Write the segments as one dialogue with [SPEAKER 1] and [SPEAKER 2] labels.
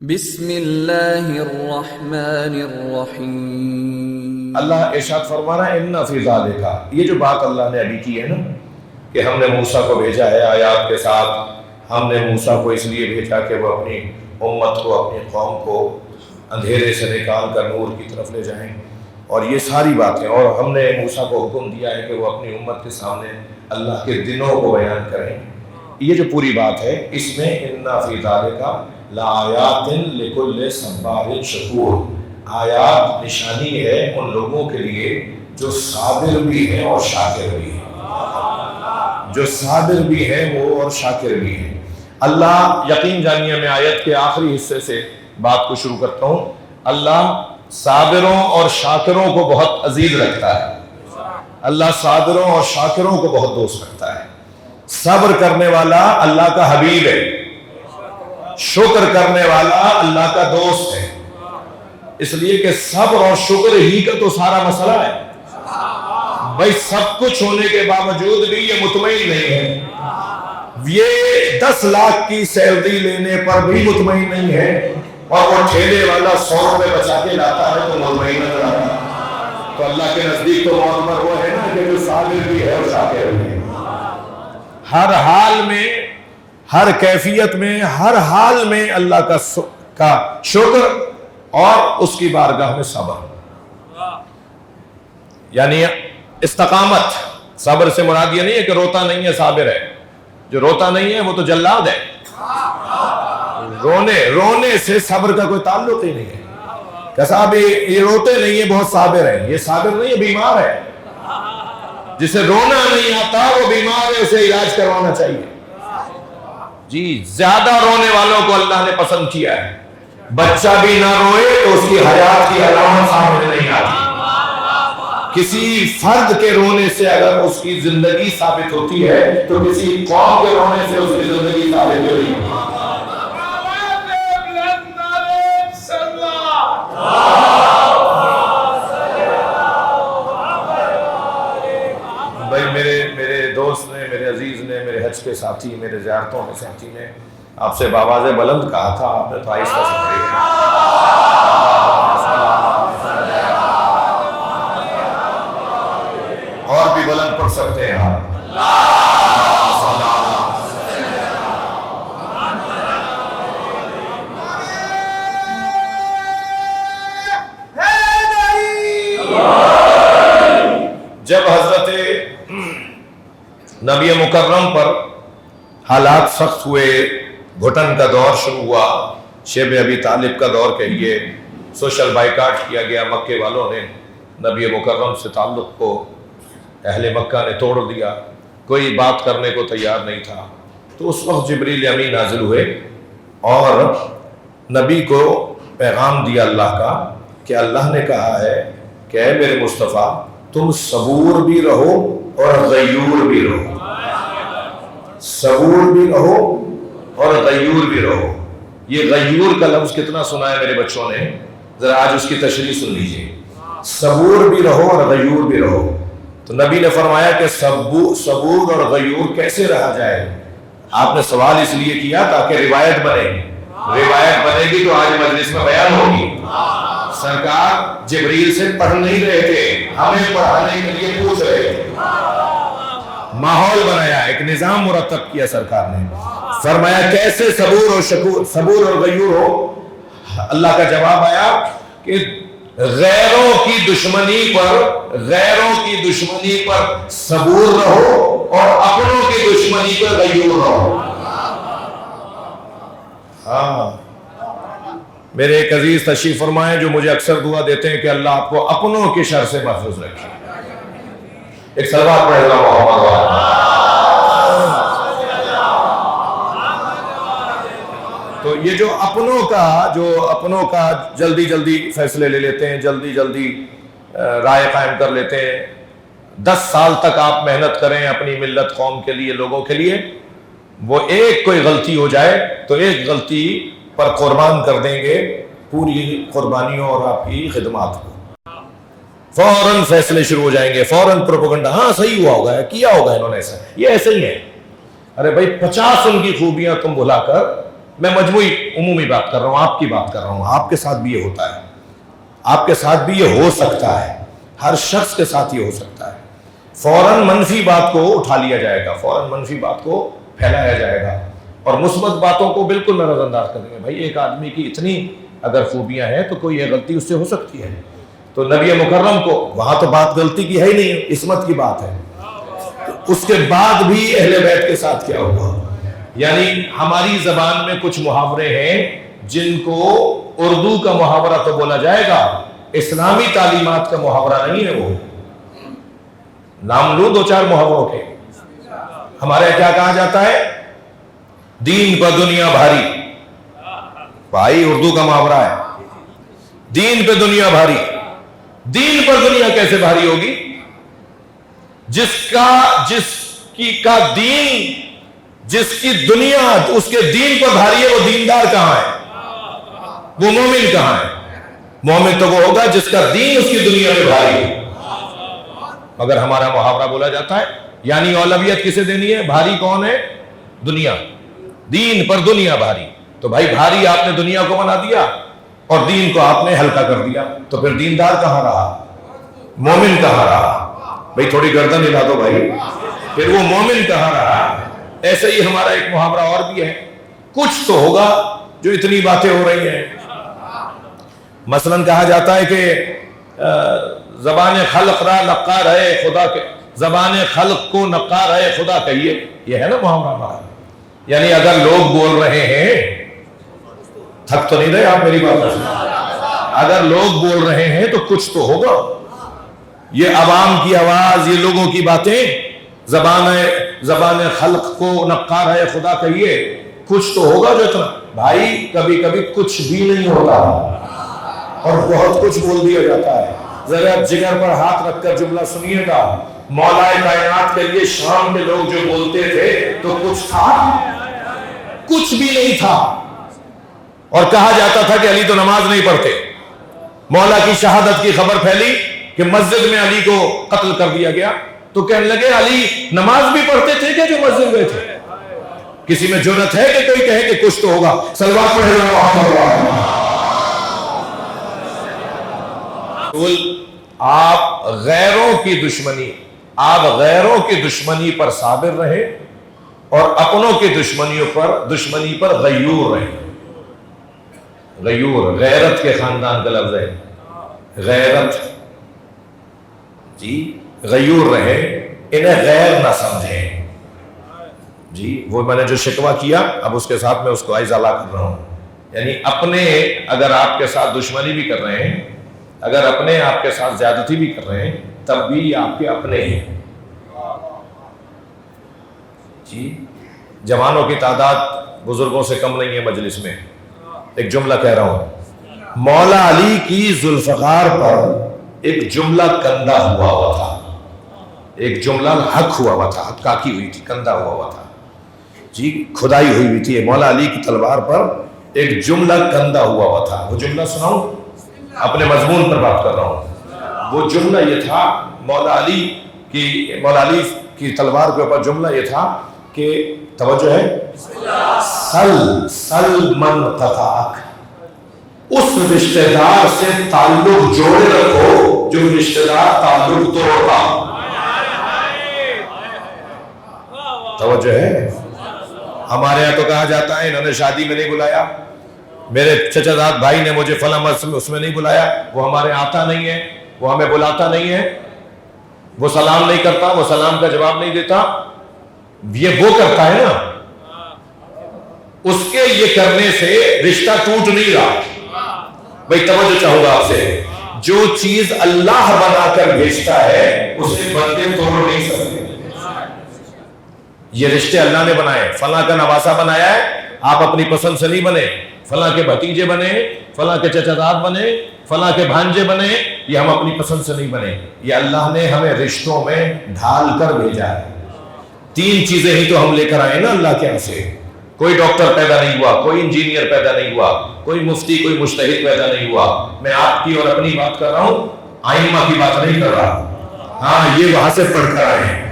[SPEAKER 1] بسم اللہ الرحمن الرحیم۔
[SPEAKER 2] اللہ ارشاد فرما رہا ہے اِنَّ فِي ذَلِكَ، یہ جو بات اللہ نے ابھی کی ہے نا کہ ہم نے موسیٰ کو بھیجا ہے آیات کے ساتھ، ہم نے موسیٰ کو اس لیے بھیجا کہ وہ اپنی امت کو، اپنی قوم کو اندھیرے سے نکال کر نور کی طرف لے جائیں، اور یہ ساری باتیں، اور ہم نے موسیٰ کو حکم دیا ہے کہ وہ اپنی امت کے سامنے اللہ کے دنوں کو بیان کریں۔ یہ جو پوری بات ہے اس میں اِنَّ فِي ذَلِكَ لَآیَاتٍ لِكُلِّ صَبَّارٍ شَکُورٍ، آیات نشانی ہے ان لوگوں کے لیے جو صابر بھی ہیں اور شاکر بھی ہیں، جو صابر بھی ہیں وہ اور شاکر بھی ہیں۔ اللہ یقین جانیے، میں آیت کے آخری حصے سے بات کو شروع کرتا ہوں۔ اللہ صابروں اور شاکروں کو بہت عزیز رکھتا ہے، اللہ صابروں اور شاکروں کو بہت دوست رکھتا ہے۔ صبر کرنے والا اللہ کا حبیب ہے، شکر کرنے والا اللہ کا دوست ہے، اس لیے کہ صبر اور شکر ہی کا تو سارا مسئلہ ہے۔ بھائی سب کچھ ہونے کے باوجود بھی یہ مطمئن نہیں ہے، یہ 10 لاکھ کی سیلری لینے پر بھی مطمئن نہیں ہے، اور وہ ٹھیلے والا 100 روپے بچا کے لاتا ہے تو مطمئن نظر آتا ہے۔ تو اللہ کے نزدیک تو معتبر وہ ہے نا کہ جو صابر بھی ہے اور شاکر بھی ہے، ہر حال میں، ہر کیفیت میں، ہر حال میں اللہ کا شکر اور اس کی بارگاہ میں صبر، یعنی استقامت۔ صبر سے مراد یہ نہیں ہے کہ روتا نہیں ہے صابر ہے، جو روتا نہیں ہے وہ تو جلاد ہے۔ رونے سے صبر کا کوئی تعلق ہی نہیں ہے کہ صاحب یہ روتے نہیں ہے بہت صابر ہے، یہ صابر نہیں ہے، بیمار ہے۔ جسے رونا نہیں آتا وہ بیمار ہے، اسے علاج کروانا چاہیے۔ جی زیادہ رونے والوں کو اللہ نے پسند کیا ہے، بچہ بھی نہ روئے تو اس کی حیات کی علامت سامنے نہیں آتی۔ کسی فرد کے رونے سے اگر اس کی زندگی ثابت ہوتی ہے تو کسی قوم کے رونے سے اس کی زندگی ثابت ہوئی۔ بھائی میرے دوست نے، میرے عزیز نے، میرے حج کے ساتھی، میرے زیارتوں کے ساتھی نے آپ سے بآواز بلند کہا تھا، آپ نے تو آہستہ سے پڑھی ہے۔ اور بھی بلند پڑھ سکتے ہیں آپ۔ جب حضرت نبی مکرم پر حالات سخت ہوئے، گھٹن کا دور شروع ہوا، شیب ابی طالب کا دور کہیے، سوشل بائیکاٹ کیا گیا، مکے والوں نے نبی مکرم سے تعلق کو، اہل مکہ نے توڑ دیا، کوئی بات کرنے کو تیار نہیں تھا۔ تو اس وقت جبریل امین نازل ہوئے اور نبی کو پیغام دیا اللہ کا کہ اللہ نے کہا ہے کہ اے میرے مصطفیٰ تم صبور بھی رہو اور غیور بھی رہو، صبور بھی رہو اور غیور بھی رہو۔ یہ غیور کا لفظ کتنا سنا ہے میرے بچوں نے؟ ذرا آج اس کی تشریح سن لیجئے۔ صبور بھی رہو اور غیور بھی رہو۔ تو نبی نے فرمایا کہ صبور اور غیور کیسے رہا جائے؟ آپ نے سوال اس لیے کیا تاکہ روایت بنے، روایت بنے گی تو آج مجلس میں بیان ہوگی۔ سرکار جبریل سے پڑھ نہیں رہے تھے، ہمیں پڑھانے کے لیے پوچھ رہے تھے۔ ماحول بنایا، ایک نظام مرتب کیا سرکار نے، فرمایا کیسے صبور اور غیور ہو؟ اللہ کا جواب آیا کہ غیروں کی دشمنی پر صبور رہو اور اپنوں کی دشمنی پر غیور رہو۔ ہاں میرے ایک عزیز تشریف فرمائیں جو مجھے اکثر دعا دیتے ہیں کہ اللہ آپ کو اپنوں کے شر سے محفوظ رکھے۔ ایک صلوات پڑھ اللہ محمد۔ تو یہ جو اپنوں کا جلدی فیصلے لے لیتے ہیں، جلدی رائے قائم کر لیتے ہیں، 10 سال تک آپ محنت کریں اپنی ملت، قوم کے لیے، لوگوں کے لیے، وہ ایک کوئی غلطی ہو جائے تو ایک غلطی پر قربان کر دیں گے پوری قربانیوں اور آپ کی خدمات کو۔ فوراً فیصلے شروع ہو جائیں گے، فوراً پروپیگنڈا، ہاں صحیح ہوا ہوگا، کیا ہوگا انہوں نے ایسا، یہ ایسے ہی ہے۔ ارے بھائی 50 ان کی خوبیاں تم بھلا کر میں مجموعی عمومی بات کر رہا ہوں، آپ کی بات کر رہا ہوں، آپ کے ساتھ بھی یہ ہوتا ہے، آپ کے ساتھ بھی یہ ہو سکتا ہے، ہر شخص کے ساتھ یہ ہو سکتا ہے۔ فوراً منفی بات کو اٹھا لیا جائے گا، فوراً منفی بات کو پھیلایا جائے گا اور مثبت باتوں کو بالکل نظر انداز کر دیں گے۔ بھائی ایک آدمی کی اتنی اگر خوبیاں ہیں تو کوئی یہ غلطی اس سے ہو سکتی ہے، تو نبی مکرم کو وہاں تو بات غلطی کی ہے ہی نہیں، عصمت کی بات ہے، تو اس کے بعد بھی اہل بیت کے ساتھ کیا ہوا؟ یعنی ہماری زبان میں کچھ محاورے ہیں جن کو اردو کا محاورہ تو بولا جائے گا، اسلامی تعلیمات کا محاورہ نہیں ہے۔ وہ نام لوں دو چار محاوروں کے، ہمارے کیا کہا جاتا ہے؟ دین پر دنیا بھاری۔ بھائی اردو کا محاورہ ہے، دین پہ دنیا بھاری۔ دین پر دنیا کیسے بھاری ہوگی؟ جس کی دنیا اس کے دین پر بھاری ہے، وہ دیندار کہاں ہے؟ وہ مومن کہاں ہے؟ مومن تو وہ ہوگا جس کا دین اس کی دنیا میں بھاری ہے۔ مگر ہمارا محاورہ بولا جاتا ہے، یعنی اولویت کسے دینی ہے؟ بھاری کون ہے؟ دنیا۔ دین پر دنیا بھاری، تو بھائی بھاری آپ نے دنیا کو بنا دیا اور دین کو آپ نے ہلکا کر دیا، تو پھر دیندار کہاں رہا؟ مومن کہاں رہا؟ بھائی تھوڑی گردن ہلا دو بھائی، پھر وہ مومن کہاں رہا؟ ایسے ہی ہمارا ایک محاورہ اور بھی ہے، کچھ تو ہوگا جو اتنی باتیں ہو رہی ہیں۔ مثلا کہا جاتا ہے کہ زبان خلق را نقار ہے خدا کے، زبان خلق کو نقار ہے خدا کہیے، یہ ہے نا محاورہ ہمارا۔ یعنی اگر لوگ بول رہے ہیں، تھک تو نہیں رہے آپ میری بات سنیں، اگر لوگ بول رہے ہیں تو کچھ تو ہوگا۔ یہ عوام کی آواز، یہ لوگوں کی باتیں، زبان خلق کو نقار ہے خدا کہیے، کچھ تو ہوگا جو اتنا۔ بھائی کبھی کبھی کچھ بھی نہیں ہوتا اور بہت کچھ بول دیا جاتا ہے۔ ذرا جگر پر ہاتھ رکھ کر جملہ سنیے گا، مولا کائنات کے لیے شام کے لوگ جو بولتے تھے تو کچھ تھا؟ کچھ بھی نہیں تھا، اور کہا جاتا تھا کہ علی تو نماز نہیں پڑھتے۔ مولا کی شہادت کی خبر پھیلی کہ مسجد میں علی کو قتل کر دیا گیا، تو کہنے لگے علی نماز بھی پڑھتے تھے کہ جو مسجد گئے تھے؟ کسی میں جرأت ہے کہ کوئی کہے کہ کچھ تو ہوگا؟ صلوات پڑھے آپ غیروں کی دشمنی پر صابر رہے اور اپنوں کی دشمنی پر غیور رہے۔ غیور غیرت کے خاندان کا لفظ ہے، غیرت جی، غیور رہے، انہیں غیر نہ سمجھیں جی۔ وہ میں نے جو شکوہ کیا اب اس کے ساتھ میں اس کو ازالہ کر رہا ہوں، یعنی اپنے اگر آپ کے ساتھ دشمنی بھی کر رہے ہیں، اگر اپنے آپ کے ساتھ زیادتی بھی کر رہے ہیں، تب بھی یہ آپ کے اپنے ہیں جی۔ جوانوں کی تعداد بزرگوں سے کم نہیں ہے مجلس میں، ایک جملہ کہہ رہا ہوں، مولا علی کی ذوالفقار پر ایک جملہ کندہ ہوا تھا، ایک جملہ حق ہوا تھا، کاکی ہوئی تھی، کندہ ہوا تھا جی، کھدائی ہوئی تھی۔ مولا علی کی تلوار پر ایک جملہ کندہ ہوا تھا۔ وہ جملہ سناؤں؟ اپنے مضمون پر بات کر رہا ہوں۔ وہ جملہ یہ تھا، مولا علی کی تلوار کے اوپر جملہ یہ تھا کہ توجہ ہے، سل من قطعک، اس رشتہ دار سے تعلق جوڑے رکھو جو رشتہ دار تعلق توڑتا۔ توجہ ہے؟ ہمارے یہاں تو کہا جاتا ہے انہوں نے شادی میں نہیں بلایا، میرے چچا زاد بھائی نے مجھے فلاں اس میں نہیں بلایا، وہ ہمارے آتا نہیں ہے، وہ ہمیں بلاتا نہیں ہے، وہ سلام نہیں کرتا، وہ سلام کا جواب نہیں دیتا۔ یہ وہ کرتا ہے نا، اس کے یہ کرنے سے رشتہ ٹوٹ نہیں رہا۔ بھائی توجہ چاہوں گا آپ سے، جو چیز اللہ بنا کر بھیجتا ہے اسے بندے توڑ نہیں سکتے۔ یہ رشتے اللہ نے بنائے، فلاں کا نواسا بنایا ہے، آپ اپنی پسند سے نہیں بنے، فلاں کے بھتیجے بنے، فلاں کے چچا زاد بنے، فلاں کے بھانجے بنے، یہ ہم اپنی پسند سے نہیں بنے، یہ اللہ نے ہمیں رشتوں میں ڈھال کر بھیجا ہے۔ تین چیزیں ہی تو ہم لے کر آئے نا اللہ کے یہاں سے۔ کوئی ڈاکٹر پیدا نہیں ہوا، کوئی انجینئر پیدا نہیں ہوا، کوئی مفتی، کوئی مجتہد پیدا نہیں ہوا۔ میں آپ کی اور اپنی بات کر رہا ہوں، آئمہ کی بات نہیں کر رہا۔ ہاں یہ وہاں سے پڑھ کر آئے ہیں،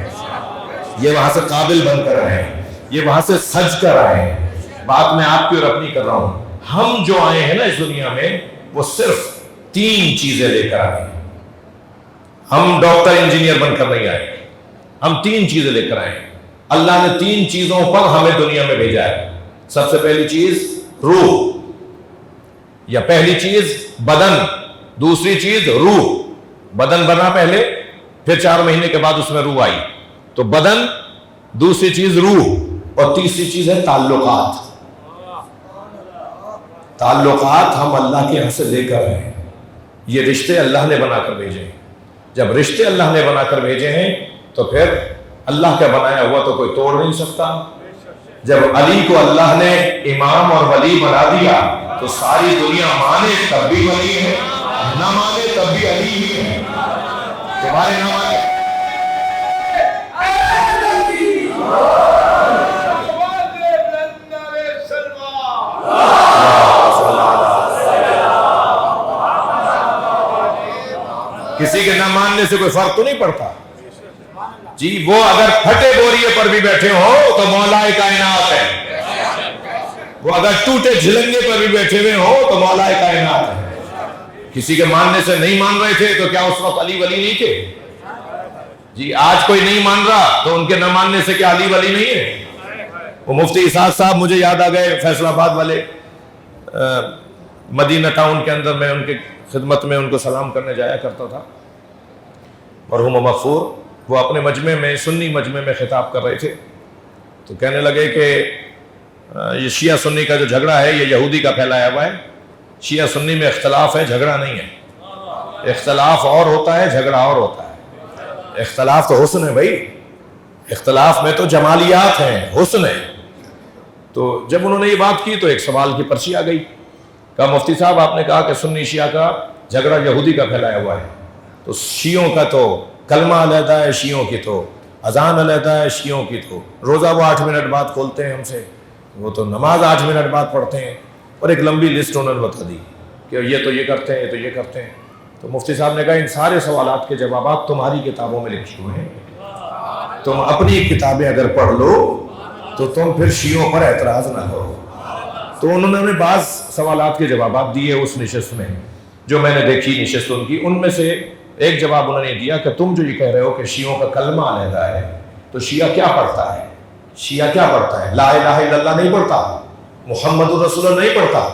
[SPEAKER 2] یہ وہاں سے قابل بن کر آئے ہیں، یہ وہاں سے سج کر آئے ہیں، بات میں آپ کی اور اپنی کر رہا ہوں. ہم جو آئے ہیں نا اس دنیا میں وہ صرف 3 چیزیں لے کر آئے. ہم ڈاکٹر انجینئر بن کر نہیں آئے, ہم 3 چیزیں لے کر آئے. اللہ نے 3 چیزوں پر ہمیں دنیا میں بھیجا ہے. سب سے پہلی چیز روح, یا پہلی چیز بدن, دوسری چیز روح. بدن بنا پہلے, پھر 4 مہینے کے بعد اس میں روح آئی. تو بدن, دوسری چیز روح, اور تیسری چیز ہے تعلقات. تعلقات ہم اللہ کے یہاں سے لے کر آئے. یہ رشتے اللہ نے بنا کر بھیجے. جب رشتے اللہ نے بنا کر بھیجے ہیں تو پھر اللہ کا بنایا ہوا تو کوئی توڑ نہیں سکتا. جب علی کو اللہ نے امام اور ولی بنا دیا تو ساری دنیا مانے تب بھی ولی ہے, نہ مانے تب بھی علی ہی ہے. تمہارے نہ مانے کسی کے نہ ماننے سے کوئی فرق تو نہیں پڑتا جی. وہ اگر پھٹے بوریے پر بھی بیٹھے ہو تو مولا کائنات ہے. وہ اگر ٹوٹے جھلنگے پر بھی بیٹھے ہوئے ہو تو مولا کائنات ہے. کسی کے ماننے سے نہیں مان رہے تھے تو کیا اس وقت علی ولی نہیں تھے جی؟ آج کوئی نہیں مان رہا تو ان کے نہ ماننے سے کیا علی ولی نہیں ہے؟ وہ مفتی اسحاق صاحب مجھے یاد آ گئے, فیصل آباد والے, مدینہ ٹاؤن کے اندر میں ان کے خدمت میں ان کو سلام کرنے جایا کرتا تھا. مرحوم مغفور, وہ اپنے مجمع میں, سنی مجمع میں خطاب کر رہے تھے تو کہنے لگے کہ یہ شیعہ سنی کا جو جھگڑا ہے یہ یہودی کا پھیلایا ہوا ہے. شیعہ سنی میں اختلاف ہے, جھگڑا نہیں ہے. اختلاف اور ہوتا ہے, جھگڑا اور ہوتا ہے. اختلاف تو حسن ہے بھائی, اختلاف میں تو جمالیات ہیں, حسن ہے. تو جب انہوں نے یہ بات کی تو ایک سوال کی پرچی آ گئی. کہا مفتی صاحب آپ نے کہا کہ سنی شیعہ کا جھگڑا یہودی کا پھیلایا ہوا ہے, تو شیعوں کا تو کلمہ علیحدہ ہے, شیعوں کی تو اذان علیحدہ ہے, شیعوں کی تو روزہ وہ 8 منٹ بعد کھولتے ہیں ہم سے, وہ تو نماز 8 منٹ بعد پڑھتے ہیں. اور ایک لمبی لسٹ انہوں نے بتا دی کہ یہ تو یہ کرتے ہیں, یہ تو یہ کرتے ہیں. تو مفتی صاحب نے کہا ان سارے سوالات کے جوابات تمہاری کتابوں میں لکھے ہوئے ہیں, تم اپنی کتابیں اگر پڑھ لو تو تم پھر شیعوں پر اعتراض نہ کرو. تو انہوں نے بعض سوالات کے جوابات دیے اس نشست میں, جو میں نے دیکھی نشست ان کی. ان میں سے ایک جواب انہوں نے دیا کہ تم جو یہ کہہ رہے ہو کہ شیعوں کا کلمہ علیحدہ ہے, تو شیعہ کیا پڑھتا ہے؟ شیعہ کیا پڑھتا ہے؟ لا الہ الا اللہ نہیں پڑھتا, محمد الرسول اللہ نہیں پڑھتا.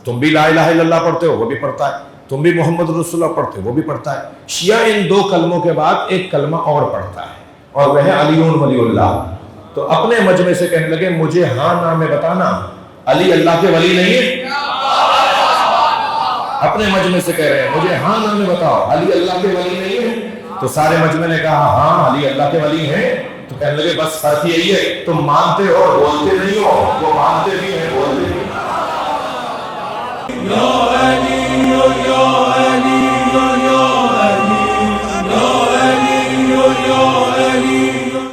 [SPEAKER 2] تم بھی لا الہ الا اللہ پڑھتے ہو, وہ بھی پڑھتا ہے. تم بھی محمد الرسول اللہ پڑھتے ہو, وہ بھی پڑھتا ہے. شیعہ ان 2 کلموں کے بعد ایک کلمہ اور پڑھتا ہے, اور وہ ہے علی ولی اللہ. تو اپنے مجمع سے کہنے لگے مجھے ہاں نہ میں بتانا, علی اللہ کے ولی نہیں ہے؟ اپنے مجمع سے کہہ رہے ہیں مجھے ہاں نہ میں بتاؤ, علی اللہ کے ولی نہیں ہے؟ تو سارے مجمع نے کہا ہاں علی اللہ کے ولی ہیں. تو کہنے لگے بس فرق یہی ہے تم مانتے ہو بولتے نہیں ہو, وہ مانتے بھی ہیں بولتے نہیں.